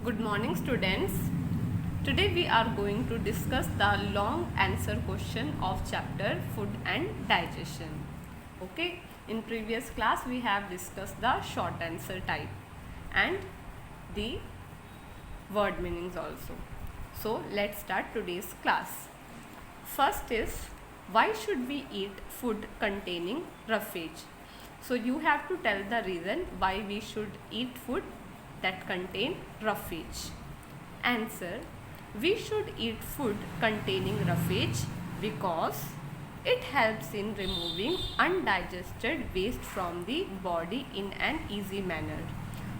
Good morning, students. Today we are going to discuss the long answer question of chapter Food and Digestion. Okay, in previous class we have discussed the short answer type and the word meanings also. So let's start today's class. First is, why should we eat food containing roughage? So you have to tell the reason why we should eat food that contain roughage. Answer, we should eat food containing roughage because it helps in removing undigested waste from the body in an easy manner.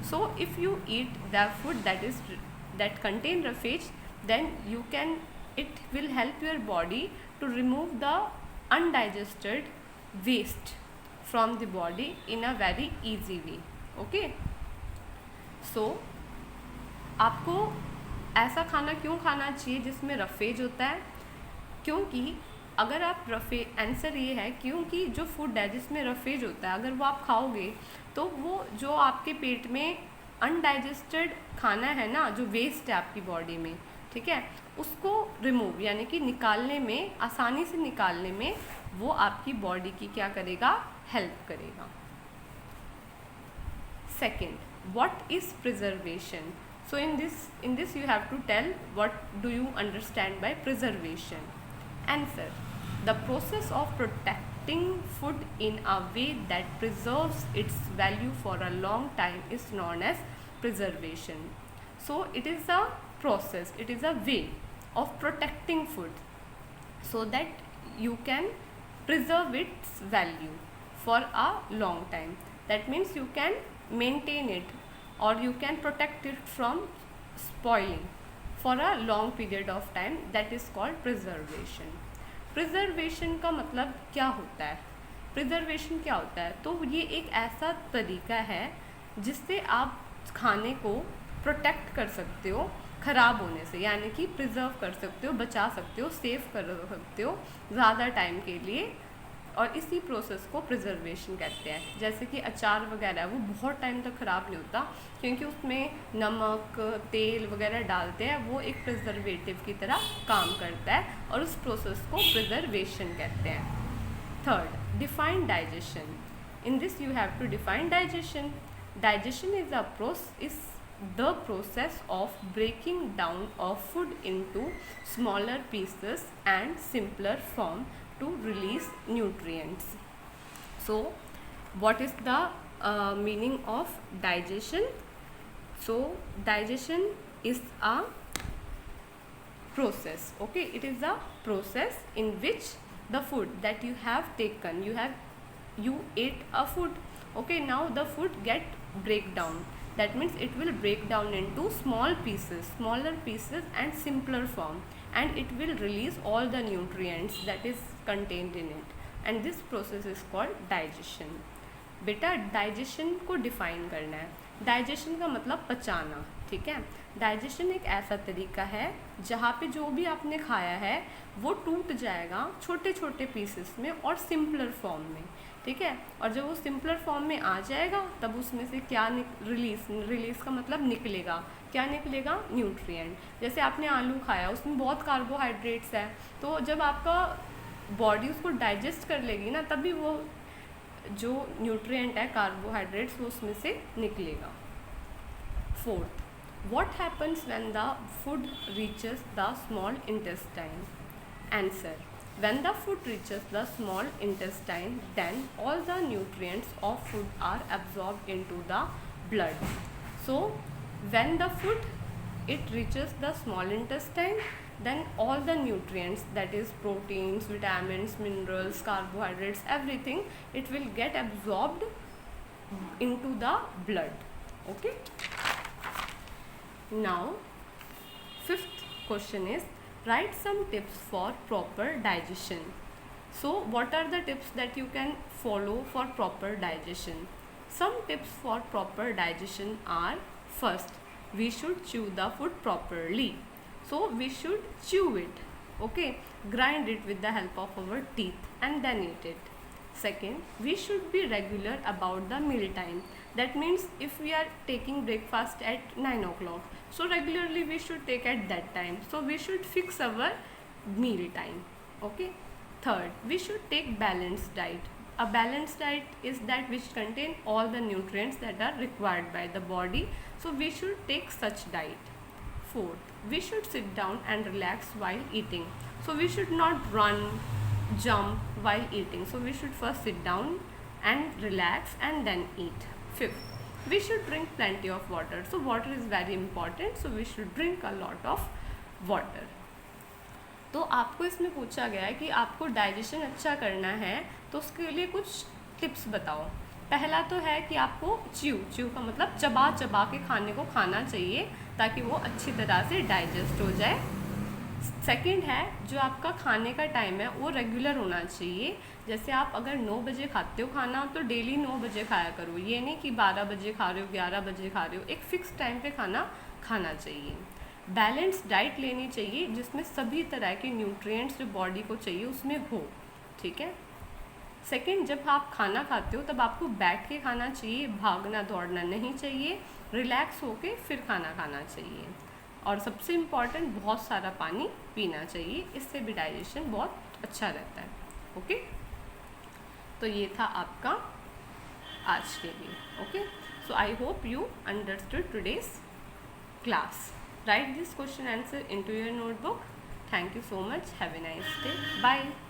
So if you eat the food that contain roughage, then it will help your body to remove the undigested waste from the body in a very easy way. Okay, so आपको ऐसा खाना क्यों खाना चाहिए जिसमें roughage होता है? क्योंकि अगर आप आंसर ये है क्योंकि जो फूड है जिसमें रफेज होता है, अगर वो आप खाओगे तो वो जो आपके पेट में अनडाइजेस्टेड खाना है ना, जो वेस्ट है आपकी बॉडी में, ठीक है, उसको रिमूव यानी कि निकालने में, आसानी से निकालने में वो आपकी बॉडी की क्या करेगा? हेल्प करेगा. Second, what is preservation? So in this you have to tell what do you understand by preservation. Answer, the process of protecting food in a way that preserves its value for a long time is known as preservation. So it is a process, it is a way of protecting food so that you can preserve its value for a long time. That means you can maintain it or you can protect it from spoiling for a long period of time. That is called preservation. Preservation का मतलब क्या होता है? Preservation क्या होता है? तो ये एक ऐसा तरीका है जिससे आप खाने को प्रोटेक्ट कर सकते हो ख़राब होने से, यानी कि प्रिजर्व कर सकते हो, बचा सकते हो, सेव कर सकते हो ज़्यादा टाइम के लिए, और इसी प्रोसेस को प्रिजर्वेशन कहते हैं. जैसे कि अचार वगैरह वो बहुत टाइम तक ख़राब नहीं होता क्योंकि उसमें नमक, तेल वगैरह डालते हैं, वो एक प्रिजर्वेटिव की तरह काम करता है और उस प्रोसेस को प्रिजर्वेशन कहते हैं. Third, define digestion. In this you have to define digestion. Digestion is the process of breaking down of food into smaller pieces and simpler form to release nutrients. So what is the meaning of digestion? So digestion is a process. Okay, it is a process in which the food that you have taken, you ate a food. Okay, now the food get break down. That means it will break down into smaller pieces and simpler form, and it will release all the nutrients that is contained in it, and this process is called digestion. बेटा digestion को define करना है. Digestion का मतलब पचाना, ठीक है. Digestion एक ऐसा तरीका है जहाँ पे जो भी आपने खाया है वो टूट जाएगा छोटे छोटे पीसेस में और सिंपलर फॉर्म में, ठीक है. और जब वो सिंपलर फॉर्म में आ जाएगा तब उसमें से क्या रिलीज़ का मतलब निकलेगा. क्या निकलेगा? न्यूट्रिएंट. जैसे आपने आलू खाया, उसमें बहुत कार्बोहाइड्रेट्स है, तो जब आपका बॉडी उसको डाइजेस्ट कर लेगी ना, तभी वो जो न्यूट्रिएंट है, कार्बोहाइड्रेट्स, वो उसमें से निकलेगा. Fourth, what happens when the food reaches the small intestine? Answer, when the food reaches the small intestine, then all the nutrients of food are absorbed into the blood. So when the food it reaches the small intestine, then all the nutrients, that is proteins, vitamins, minerals, carbohydrates, everything, it will get absorbed into the blood. Okay, now fifth question is, write some tips for proper digestion. So what are the tips that you can follow for proper digestion? Some tips for proper digestion are, first, we should chew the food properly. So we should chew it, okay, grind it with the help of our teeth and then eat it. Second, we should be regular about the meal time. That means if we are taking breakfast at 9 o'clock, so regularly we should take at that time. So we should fix our meal time. Okay. Third, we should take balanced diet. A balanced diet is that which contain all the nutrients that are required by the body. So we should take such diet. Fourth, we should sit down and relax while eating. So we should not run, jump while eating. So we should first sit down and relax and then eat. Fifth, we should drink plenty of water. So water is very important. So we should drink a lot of water. तो आपको इसमें पूछा गया है कि आपको digestion अच्छा करना है तो उसके लिए कुछ टिप्स बताओ। पहला तो है कि आपको च्यू का मतलब चबा चबा के खाने को खाना चाहिए ताकि वो अच्छी तरह से डाइजेस्ट हो जाए। सेकंड है जो आपका खाने का टाइम है वो रेगुलर होना चाहिए। जैसे आप अगर 9 बजे खाते हो खाना तो डेली 9 बजे खाया करो, ये नहीं कि 12 बजे खा रहे हो 11 बजे खा रहे हो, एक फिक्स टाइम पे खाना खाना चाहिए। बैलेंस डाइट लेनी चाहिए जिसमें सभी तरह के न्यूट्रिएंट्स जो बॉडी को चाहिए उसमें हो, ठीक है। सेकंड, जब आप खाना खाते हो तब आपको बैठ के खाना चाहिए, भागना दौड़ना नहीं चाहिए, रिलैक्स होके फिर खाना खाना चाहिए। और सबसे इम्पॉर्टेंट बहुत सारा पानी पीना चाहिए, इससे भी डाइजेशन बहुत अच्छा रहता है। ओके, तो ये था आपका आज के लिए। Okay, so I hope you understood today's class. Write this question answer into your notebook. Thank you so much. Have a nice day. Bye.